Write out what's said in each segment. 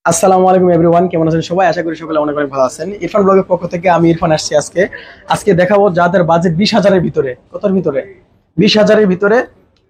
আসসালামু আলাইকুম এভরিওয়ান, কেমন আছেন সবাই? আশা করি সকলে অনেক অনেক ভালো আছেন। ইরফান ব্লগের পক্ষ থেকে আমি ইরফান আসছি আজকে দেখাবো যাদের বাজেট 20,000-এর ভিতরে। কতর ভিতরে? 20,000-এর ভিতরে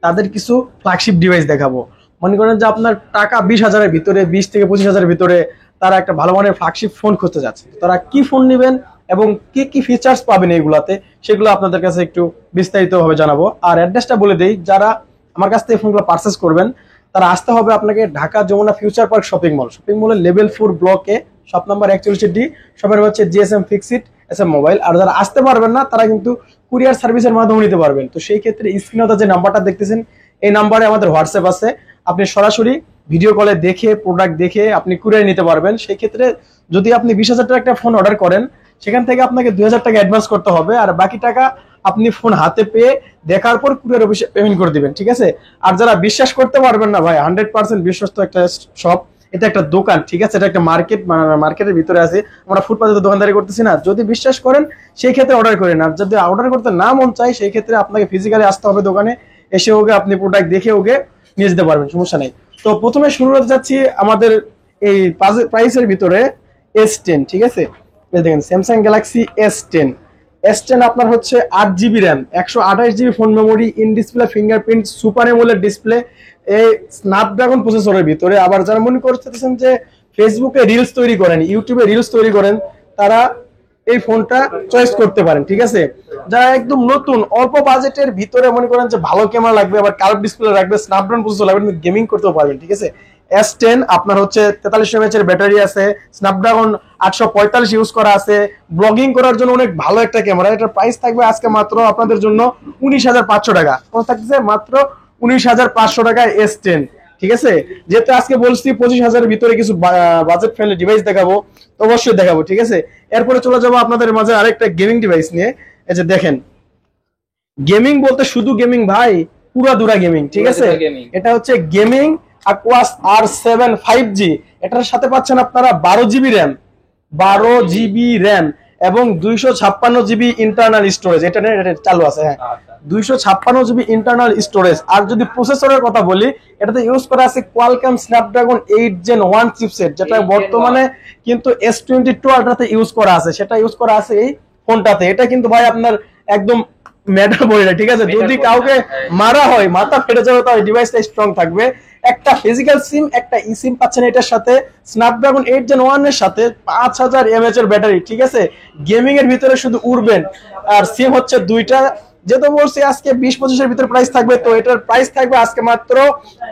তাদের কিছু ফ্ল্যাগশিপ ডিভাইস দেখাবো। মনে করেন যে আপনার টাকা 20,000-এর ভিতরে, 20 থেকে 25,000-এর ভিতরে তারা একটা ভালো মানের ফ্ল্যাগশিপ ফোন খুঁজতে যাচ্ছে। তারা কি ফোন নেবেন এবং কি কি ফিচার্স পাবেন এইগুলাতে, সেগুলো আপনাদের কাছে একটু বিস্তারিতভাবে জানাবো। আর অ্যাড্রেসটা বলে দেই, যারা আমার কাছ থেকে ফোনগুলো পারচেস করবেন তারা আসতে হবে আপনাকে Dhaka Jamuna future park shopping মলের লেভেল 4 ব্লকে, শপ নাম্বার 41D। শপের হচ্ছে জিএসএম ফিক্সড এসএম মোবাইল। আর যারা আসতে পারবেন না তারা কিন্তু কুরিয়ার সার্ভিসের মাধ্যমে নিতে পারবেন। তো সেই ক্ষেত্রে স্ক্রিনে যে নাম্বারটা দেখতেছেন, এই নাম্বারে আমাদের হোয়াটসঅ্যাপ আছে। আপনি সরাসরি ভিডিও কলে দেখে প্রোডাক্ট দেখে আপনি কুরিয়ার নিতে পারবেন। সেই ক্ষেত্রে যদি আপনি 20,000 টাকা একটা ফোন অর্ডার করেন, সেখান থেকে আপনাকে 2,000 টাকা অ্যাডভান্স করতে হবে, আর বাকি টাকা আপনি ফোন হাতে পেয়ে দেখার পর কুরিয়ার অফিসে পেমেন্ট করে দিবেন, ঠিক আছে? আর যারা বিশ্বাস করতে পারবেন না ভাই, 100% বিশ্বস্ত একটা শপ, এটা একটা দোকান, ঠিক আছে? এটা একটা মার্কেটের ভিতরে আছে, আমরা ফুটপাতে তো দোকানদারি করতেছি না। যদি বিশ্বাস করেন সেই ক্ষেত্রে অর্ডার করেন, আর যদি অর্ডার করতে না মন চাই সেই ক্ষেত্রে আপনাকে ফিজিক্যালি আসতে হবে দোকানে, এসে ওকে আপনি প্রোডাক্ট দেখে ওকে নিয়ে যেতে পারবেন, সমস্যা নেই। তো প্রথমে শুরু করতে যাচ্ছি আমাদের এই প্রাইসের ভিতরে S10, ঠিক আছে? এই দেখেন স্যামসাং গ্যালাক্সি S10 আপনার হচ্ছে 8 GB RAM, 128 GB phone memory, in display fingerprint, super AMOLED display, এই স্ন্যাপড্রাগন প্রসেসরের ভিতরে। আবার যারা মনে করতেছেন যে ফেসবুকে রিলস তৈরি করেন, ইউটিউবে রিলস তৈরি করেন, তারা এই ফোনটা চয়েস করতে পারেন, ঠিক আছে? যারা একদম নতুন অল্প বাজেটের ভিতরে মনে করেন যে ভালো ক্যামেরা লাগবে, আবার কার্ভ ডিসপ্লে লাগবে, স্ন্যাপড্রাগন প্রসেসর লাগবে, গেমিং করতেও পারবেন, ঠিক আছে? S10 আপনার হচ্ছে 43 mAh এর ব্যাটারি আছে, স্ন্যাপড্রাগন 845 ইউজ করা আছে, ব্লগিং করার জন্য অনেক ভালো একটা ক্যামেরা। এটার প্রাইস থাকবে আজকে মাত্র আপনাদের জন্য 19,500 টাকা। কত থাকছে? মাত্র 19,500 টাকায় S10, ঠিক আছে? যেহেতু আজকে বলছি 25,000 এর ভিতরে কিছু বাজেট ফ্রেন্ডলি ডিভাইস দেখাবো, তো অবশ্যই দেখাবো, ঠিক আছে? এরপরে চলে যাবো আপনাদের মাঝে আরেকটা গেমিং ডিভাইস নিয়ে। এই যে দেখেন, গেমিং বলতে শুধু গেমিং ভাই, পুরা দুরা গেমিং, ঠিক আছে? এটা হচ্ছে গেমিং Aquas R7 5G। এটার সাথে পাচ্ছেন আপনারা 12 জিবি র্যাম এবং 256 জিবি ইন্টারনাল স্টোরেজ। এটা চালু আছে, হ্যাঁ, 256 জিবি ইন্টারনাল স্টোরেজ। আর যদি প্রসেসরের কথা বলি, এটাতে ইউজ করা আছে কোয়ালকম স্ন্যাপড্রাগন 8 Gen 1 চিপসেট, যেটা বর্তমানে কিন্তু S22 আল্ট্রাতে ইউজ করা আছে, সেটা ইউজ করা আছে এই ফোনটাতে। এটা কিন্তু ভাই আপনার একদম ম্যাটার বলে না, ঠিক আছে? যদি কাউকে মারা হয়, মাথা ফেটে যাবে, তাহলে ডিভাইসটা স্ট্রং থাকবে। একটা ফিজিক্যাল সিম, একটা ই সিম পাচ্ছেন এটার সাথে, স্ন্যাপড্রাগন 8 Gen 1 এর সাথে 5,000 mAh এর ব্যাটারি, ঠিক আছে? গেমিং এর ভিতরে শুধু উড়বেন। আর সিম হচ্ছে দুইটা। যেহেতু বলছি আজকে 20-25 এর ভিতরে প্রাইস থাকবে, তো এটার প্রাইস থাকবে আজকে মাত্র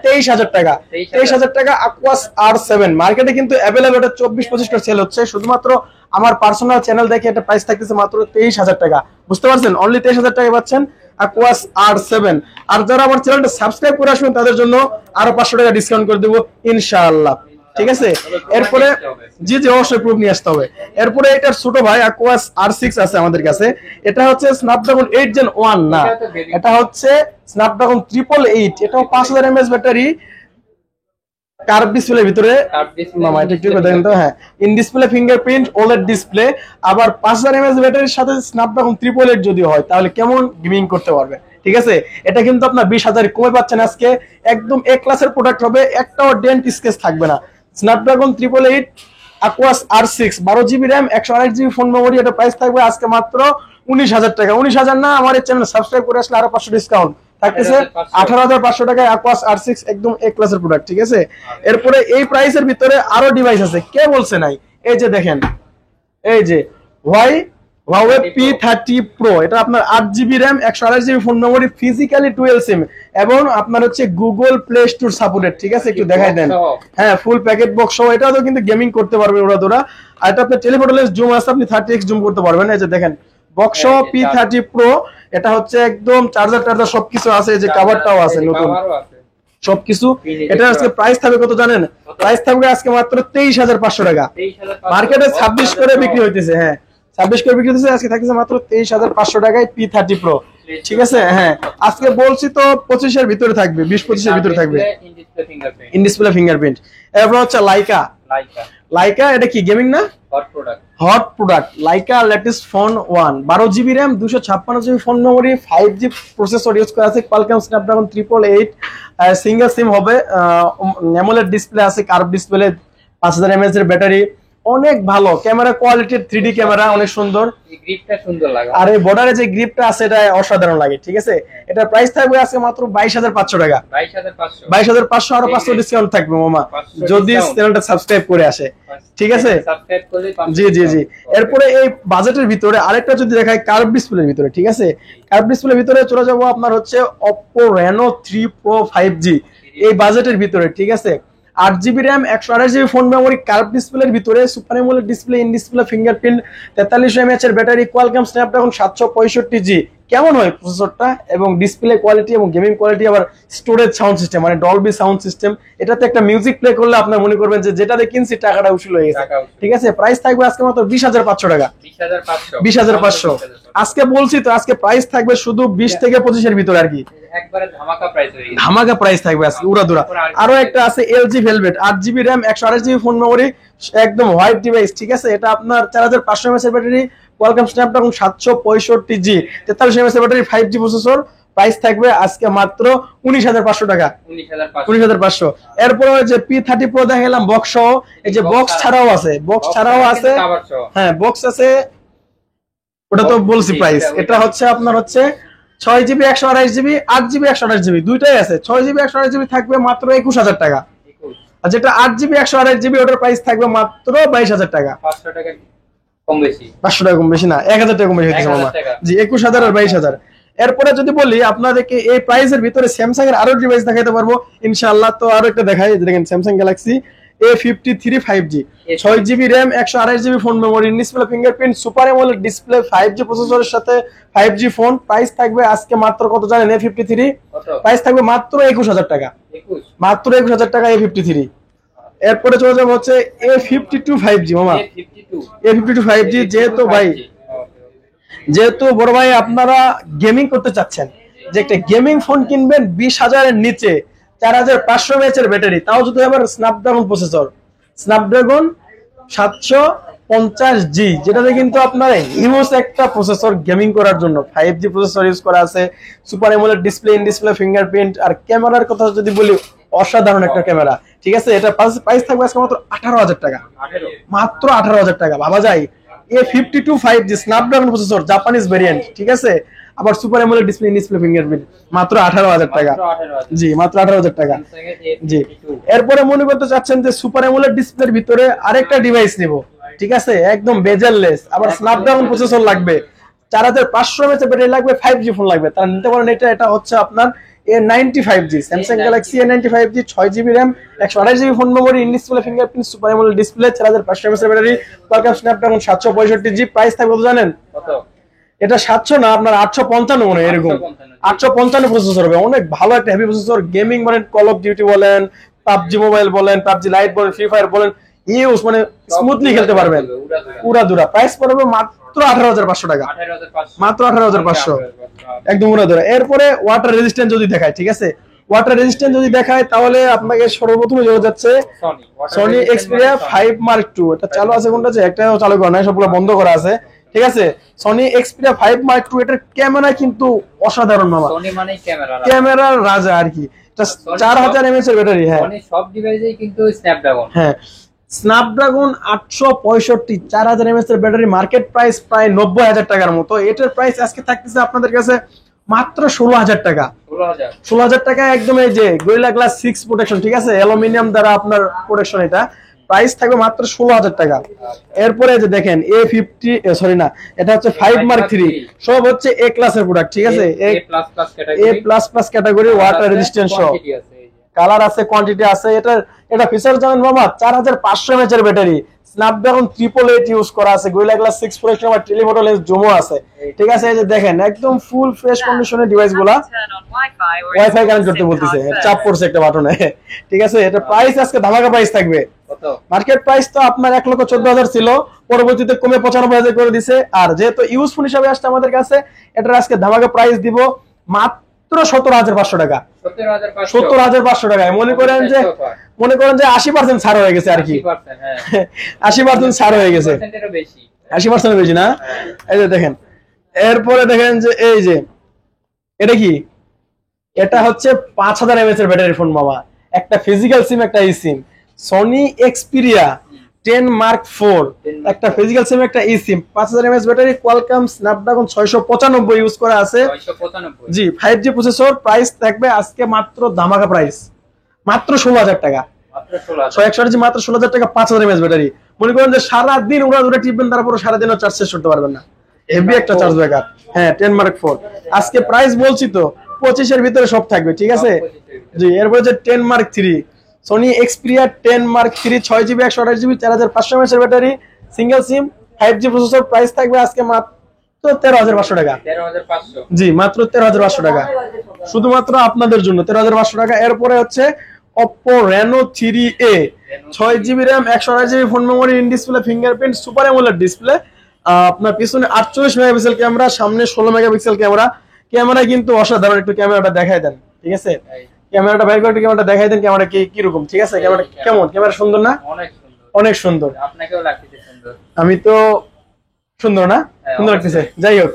23,000 টাকা। 23,000 টাকা Aquas R7। মার্কেটে কিন্তু অ্যাভেলেবল, এটা 24-25 সেল হচ্ছে। শুধুমাত্র আমার পার্সোনাল চ্যানেল দেখে এটা প্রাইস থাকতেছে মাত্র 23,000 টাকা। বুঝতে পারছেন? অনলি 23,000 টাকা পাচ্ছেন Aquas R7। আর যারা আমার চ্যানেলটা সাবস্ক্রাইব করে আসবেন তাদের জন্য আরো 500 টাকা ডিসকাউন্ট করে দেবো ইনশাআল্লাহ, ঠিক আছে? এরপরে জি জি অবশ্যই প্রুফ নিয়ে আসতে হবে। এরপরে এটার ছোট ভাই Aquas R6 আছে আমাদের কাছে। এটা হচ্ছে স্ন্যাপড্রাগন 8 Gen 1 না, এটা হচ্ছে স্ন্যাপড্রাগন 888। এটাও 5,000 mAh ব্যাটারি, কার্ভ ডিসপ্লের ভিতরে। মামা এটা একটু দেখেন তো, হ্যাঁ, in display fingerprint OLED display. আবার 5,000 mAh ব্যাটারির সাথে স্ন্যাপড্রাগন 888 যদি হয় তাহলে কেমন গেমিং করতে পারবে, ঠিক আছে? এটা কিন্তু আপনার 20,000 কমে পাচ্ছেন আজকে। একদম এ ক্লাসের প্রোডাক্ট হবে, একটাও ডেন্ট স্কেচ থাকবে না। Snapdragon 888 Aquas R6, 12 GB RAM, 128 GB phone memory. এটা প্রাইস থাকবে আজকে মাত্র 19,000 টাকা। 19,000 না, আমার এই চ্যানেল সাবস্ক্রাইব করে আসলে আরো 500 ডিসকাউন্ট থাকতেছে। 18,500 টাকায় Aquas R6, একদম এ ক্লাসের প্রোডাক্ট, ঠিক আছে? এরপরে এই প্রাইসের ভিতরে আরো ডিভাইস আছে, কে বলছে নাই? এই যে দেখেন, এই যে Huawei P30 Pro। এটা আপনার 8 GB RAM, 128 GB phone memory, physically 12 সিম এবং আপনার হচ্ছে গুগল প্লে স্টোর সাপোর্টেড, ঠিক আছে? একটু দেখাই দেন, হ্যাঁ, ফুল প্যাকেট বক্স সহ। এটাও তো কিন্তু গেমিং করতে পারবেন ওরা তোরা। আর এটা আপনার টেলিফটো লেন্স জুম আছে, আপনি 30x জুম করতে পারবেন। এই যে দেখেন বক্স P30 Pro। এটা হচ্ছে একদম চার্জার সবকিছু আছে, এই যে কভারটাও আছে নতুন, সবকিছু। এটা আজকে প্রাইস থাকবে কত জানেন? প্রাইস থাকবে আজকে মাত্র 23,500 টাকা। মার্কেটে 26 করে বিক্রি হইতেছে, হ্যাঁ, 26 করে বিক্রি হইতেছে, আজকে থাকতেছে মাত্র 23,500 টাকায় P30 Pro, ঠিক আছে? হ্যাঁ, আজকে বলছি তো 25 এর ভিতরে থাকবে, 20-25 এর ভিতরে থাকবে ইন ডিসপ্লে ফিঙ্গারপ্রিন্ট। এরপর হচ্ছে লাইকা। এটা কি গেমিং না? Hot product Laika latest phone 1, 12 GB RAM, 256 GB phone memory, 5G processor use করা আছে, কোয়ালকম স্ন্যাপড্রাগন 888। সিঙ্গেল সিম হবে, অ্যামোলেড ডিসপ্লে আছে, কার্ভ ডিসপ্লে, 5000 mAh এর ব্যাটারি, অনেক ভালো ক্যামেরা কোয়ালিটির, 3D ক্যামেরা, অনেক সুন্দর। এই গ্রিপটা সুন্দর লাগে, আর এই বর্ডারে যে গ্রিপটা আছে এটা অসাধারণ লাগে, ঠিক আছে। এটার প্রাইস থাকবে আজকে মাত্র 22500 টাকা। 22500 আর 500 ডিসকাউন্ট থাকবে মামা, যদি চ্যানেলটা সাবস্ক্রাইব করে আসে, ঠিক আছে। সাবস্ক্রাইব করলে জি জি জি। এরপরে এই বাজেটের ভিতরে আরেকটা যদি দেখাই কার্ভ ডিসপ্লের ভিতরে, ঠিক আছে। কার্ভ ডিসপ্লের ভিতরে চলে যাবো আপনার হচ্ছে Oppo Reno 3 Pro 5G, এই বাজেটের ভিতরে, ঠিক আছে। 8GB RAM, 128GB phone memory, curve ডিসপ্লের ভিতরে, super AMOLED display, in display fingerprint, 4300 mAh এর ব্যাটারি, কোয়ালকম স্ন্যাপড্রাগন 765G। কেমন হয় প্রসেসরটা এবং ডিসপ্লে কোয়ালিটি এবং গেমিং কোয়ালিটি, আবার স্টোরেজ সাউন্ড সিস্টেম মানে ডলবি সাউন্ড সিস্টেম। এটাতে একটা মিউজিক প্লে করলে আপনার মনে করবেন যে যেটাতে কিনছি টাকাটা উসুল হয়ে গেছে, ঠিক আছে। প্রাইস থাকবে আজকে মাত্র 20500 টাকা। 20500 আজকে বলছি তো, আজকে প্রাইস থাকবে শুধু 20 থেকে 25 এর ভিতরে আর কি, একবারে ধামাকা প্রাইস হয়ে গেছে, ধামাকা প্রাইস থাকবে আজকে উড়াদুরা। আরো একটা আছে LG Velvet, 8GB RAM, 128GB phone memory, একদম হোয়াইট ডিভাইস, ঠিক আছে। এটা আপনার 4500 mAh এর battery, Qualcomm Snapdragon 765G, 4300 mAh এর ব্যাটারি, 5G প্রসেসর। প্রাইস থাকবে আজকে মাত্র 19500 টাকা। 19500। এরপরে যে P30 Pro দেখালাম বক্স সহ, এই যে বক্স ছাড়াও আছে, হ্যাঁ বক্স আছে, ওটা তো বলছি প্রাইস। এটা হচ্ছে আপনার হচ্ছে 6GB 128GB, 8GB 128GB দুইটাই আছে। 6GB 128GB থাকবে মাত্র 21000 টাকা, আর যেটা 8GB 128GB ওটার প্রাইস থাকবে মাত্র 22000 টাকা। 500 টাকা কম বেশি, 500 টাকা কম বেশি না, 1000 টাকা কম বেশি হচ্ছে মামা। জি 21000 আর 22000। এরপরে যদি বলি আপনাদেরকে এই প্রাইসের ভিতরে স্যামসাং এর আরো ডিভাইস দেখাতে পারবো ইনশাআল্লাহ। তো আরো একটা দেখাই, দেখেন Samsung Galaxy A53 5G, 6GB RAM, 128GB phone memory, display fingerprint, super AMOLED display, 5G প্রসেসরের সাথে 5G ফোন। প্রাইস থাকবে আজকে মাত্র কত জানেন? A53 প্রাইস থাকবে মাত্র 21000 টাকা, মাত্র 21000 টাকা A53। এরপরে চলে যাবো হচ্ছে A52 5G মামা, A52 5G। যেহেতু বড় ভাই আপনারা গেমিং করতে চাচ্ছেন, যে একটা গেমিং ফোন কিনবেন 20000 এর নিচে, 4500 mAh এর ব্যাটারি, তাও যদি আবার স্ন্যাপড্রাগন প্রসেসর, স্ন্যাপড্রাগন 750G, যেটাতে কিন্তু আপনার হিউজ একটা প্রসেসর গেমিং করার জন্য 5G প্রসেসর ইউজ করা আছে, super AMOLED display, in display fingerprint. আর ক্যামেরার কথা যদি বলি, অসাধারণ একটা ক্যামেরা, ঠিক আছে। এটা প্রাইস থাকবে আজকে মাত্র 18000 টাকা, মাত্র 18000 টাকা। ভাবা যায় A52 5G Snapdragon processor, Japanese variant, ঠিক আছে। আবার super AMOLED display, in display fingerprint, মাত্র 18000 টাকা। জি মাত্র 18000 টাকা। জি এরপরে মনে করতে চাচ্ছেন যে সুপার অ্যামোলেড ডিসপ্লের ভিতরে আরেকটা ডিভাইস নিব, ঠিক আছে, একদম বেজেললেস, আবার স্ন্যাপড্রাগন প্রসেসর লাগবে, 4500 mAh ব্যাটারি লাগবে, 5G ফোন লাগবে, তারা নিতে পারেন এটা। এটা হচ্ছে আপনার A95G, Samsung Galaxy A95G, 6GB RAM, 128GB phone memory, in display fingerprint, super AMOLED display, 4500 mAh battery, Qualcomm Snapdragon 765G। Price থাকবে কত জানেন? কত? এটা 700 না, আপনার 855 মনে হয়, এরকম 855 প্রসেসর হবে। অনেক ভালো একটা হেভি প্রসেসর, গেমিং বলেন, কল অফ ডিউটি বলেন, পাবজি মোবাইল বলেন, পাবজি লাইট বলেন, ফ্রি ফায়ার বলেন, ইউজ মানে স্মুথলি খেলতে পারবেন উড়াদুরা। প্রাইস পড়বে মাত্র 18500 টাকা, মাত্র 18500, একদম উড়াদুরা। এরপরে ওয়াটার রেজিস্ট্যান্ট যদি দেখায়, ঠিক আছে, ওয়াটার রেজিস্ট্যান্ট যদি দেখায় তাহলে আপনাকে সর্বপ্রথমে চলে যাচ্ছে সনি এক্সপিরিয়া 5 Mark II। এটা চালু আছে কোনটা, যে একটাও চালু করা নাই, সবগুলো বন্ধ করা আছে, ঠিক আছে। সনি এক্সপিরিয়া 5 Mark II, এটার ক্যামেরা কিন্তু অসাধারণ মামা, সনি মানে ক্যামেরার রাজা আর কি। এটা 4000 mAh এর ব্যাটারি, হ্যাঁ সনি সব ডিভাইসেই কিন্তু স্ন্যাপড্রাগন, হ্যাঁ স্ন্যাপড্রাগন 865, 4000 mAh এর ব্যাটারি, মার্কেট প্রাইস প্রায় 90000 টাকার মতো। এটার প্রাইস আজকে থাকতেছে আপনাদের কাছে মাত্র 16000 টাকা, 16000 টাকা একদম। এই যে গরিলা গ্লাস 6 প্রোটেকশন, ঠিক আছে, অ্যালুমিনিয়াম দ্বারা আপনার প্রোটেকশন, এটা প্রাইস থাকবে মাত্র 16000 টাকা। এরপরে যে দেখেন A50, সরি না, এটা হচ্ছে 5 Mark III, সব হচ্ছে A ক্লাসের প্রোডাক্ট, ঠিক আছে, A++ ক্যাটাগরি, ওয়াটার রেজিস্ট্যান্ট সহ, কালার আছে, কোয়ান্টিটি আছে। এটা ফিচার জানেন মামা, 4500 mAh এর ব্যাটারি, স্ন্যাপড্রাগন 888 ইউজ করা আছে, গরিলা গ্লাস 6 প্রোটেকশন, আর টেলিফটো লেন্স জুমও আছে, ঠিক আছে। এই যে দেখেন একদম ফুল ফ্রেশ কন্ডিশনের ডিভাইসগুলো ওয়াইফাই কানেক্ট করতে বলতেছে, চাপ পড়ছে একটা বাটনে, ঠিক আছে। এটা প্রাইস আজকে ধামাকা প্রাইস থাকবে। মার্কেট প্রাইস তো আপনার 1,14,000 ছিল, পরবর্তীতে কমে 95,000 করে দিছে। আর যেহেতু ইউজফুল হিসাবে আসছে আমাদের কাছে, এটার আজকে ধামাকা প্রাইস দিব মাত্র 17,500 টাকা, 17,500 টাকায়। মনে করেন যে 80% ছাড় হয়ে গেছে আর কি, 80% ছাড় হয়ে গেছে, 80% বেশি না। এই যে দেখেন, এরপরে দেখেন যে এই যে এটা কি, এটা হচ্ছে 5000 mAh এর ব্যাটারি ফোন মামা, একটা ফিজিক্যাল সিম, একটা ই সিম, সনি এক্সপিরিয়া 10 মার্ক 4 একটা ফিজিক্যাল সিম একটা ই সিম 5000 mAh battery Qualcomm Snapdragon 695 use করা আছে 695 জি 5G প্রসেসর প্রাইস থাকবে আজকে মাত্র ধামাকা প্রাইস মাত্র 16000 টাকা মাত্র 16 161 জি মাত্র 16000 টাকা 5000 mAh ব্যাটারি মনে করেন যে সারা দিন ওরা ধরে টিপবেন তারপর সারা দিনও চার্জ শেষ করতে পারবেন না হেভি একটা চার্জ ব্যাকআপ হ্যাঁ 10 মার্ক 4 আজকে প্রাইস বলছি তো 25 এর ভিতরে সব থাকবে ঠিক আছে জি এরপর যে 10 mark 3 Sony Xperia 10 Mark 3 6GB 128GB 4500 mAh battery single SIM 5G processor price থাকবে আজকে মাত্র 13500 টাকা 13500 জি মাত্র 13500 টাকা শুধুমাত্র আপনাদের জন্য 13500 টাকা এরপরে হচ্ছে Oppo Reno 3A 6GB RAM 128GB phone memory in display fingerprint super AMOLED display আপনার পিছনে 48 মেগাপিক্সেল ক্যামেরা সামনে 16 মেগাপিক্সেল ক্যামেরা কিন্তু অসাধারণ একটু ক্যামেরাটা দেখায় দেন ঠিক আছে ক্যামেরাটা বাইর করে ক্যামেরাটা দেখাই দেন ক্যামেরা কি রকম ঠিক আছে ক্যামেরা কেমন ক্যামেরা সুন্দর না অনেক সুন্দর আপনাকেও লাগতেছে সুন্দর আমি তো সুন্দর না সুন্দর লাগতেছে যাই হোক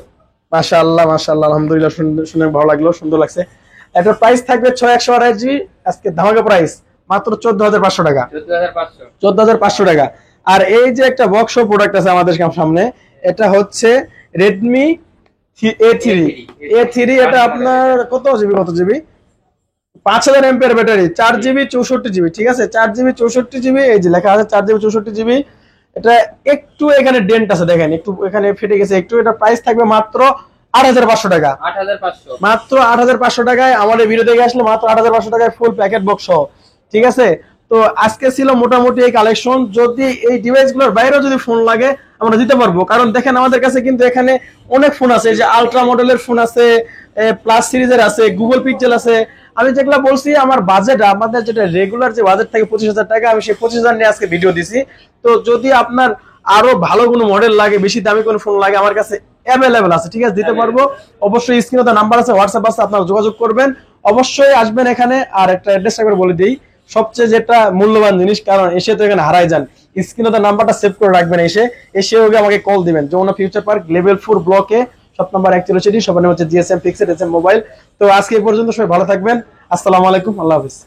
মাশাআল্লাহ আলহামদুলিল্লাহ শুনে ভালো লাগলো সুন্দর লাগছে এটা প্রাইস থাকবে 6128GB আজকে ধামাকা প্রাইস মাত্র 14500 টাকা 14500 টাকা আর এই যে একটা বক্স প্রোডাক্ট আছে আমাদের সামনে এটা হচ্ছে Redmi A3 এটা আপনার কত GB 5000 mAh battery 4GB 64GB ঠিক আছে 4GB 64GB এই যে লেখা আছে 4GB 64GB এটা একটু এখানে ডেন্ট আছে দেখেন একটু এখানে ফেটে গেছে একটু এটা প্রাইস থাকবে মাত্র 8500 টাকা 8500 মাত্র 8500 টাকায় আমাদের ভিডিও দেখে আসলে মাত্র 8500 টাকায় ফুল প্যাকেট বক্স সহ ঠিক আছে তো আজকে ছিল মোটামুটি এই কালেকশন যদি এই ডিভাইসগুলোর বাইরেও যদি ফোন লাগে আমরা দিতে পারবো কারণ দেখেন আমাদের কাছে কিন্তু এখানে অনেক ফোন আছে যে আলট্রা মডেলের ফোন আছে প্লাস সিরিজের আছে গুগল পিক্সেল আছে আমি যেগুলা বলছি আমার বাজেট আমাদের যেটা রেগুলার যে বাজেট থাকে 25000 টাকা আমি সেই 25000 নিয়ে আজকে ভিডিও দিছি তো যদি আপনার আরো ভালো কোনো মডেল লাগে বেশি দামি কোনো ফোন লাগে আমার কাছে অ্যাভেলেবল আছে ঠিক আছে দিতে পারবো অবশ্যই স্ক্রিনে তো নাম্বার আছে হোয়াটসঅ্যাপ আছে আপনারা যোগাযোগ করবেন অবশ্যই আসবেন এখানে আর একটা অ্যাড্রেসটা করে বলে দিই সবচেয়ে যেটা মূল্যবান জিনিস কারণ এসে তো এখানে হারাই যান স্ক্রিনে তো নাম্বারটা সেভ করে রাখবেন এসে ওকে আমাকে কল দিবেন যমুনা ফিউচার পার্ক লেভেল 4 ব্লকে শপ নাম্বার 104 সবার নাম হচ্ছে জিএসএম পিক্সেল এসএম মোবাইল তো আজকে এই পর্যন্ত সবাই ভালো থাকবেন আসসালামু আলাইকুম আল্লাহ হাফেজ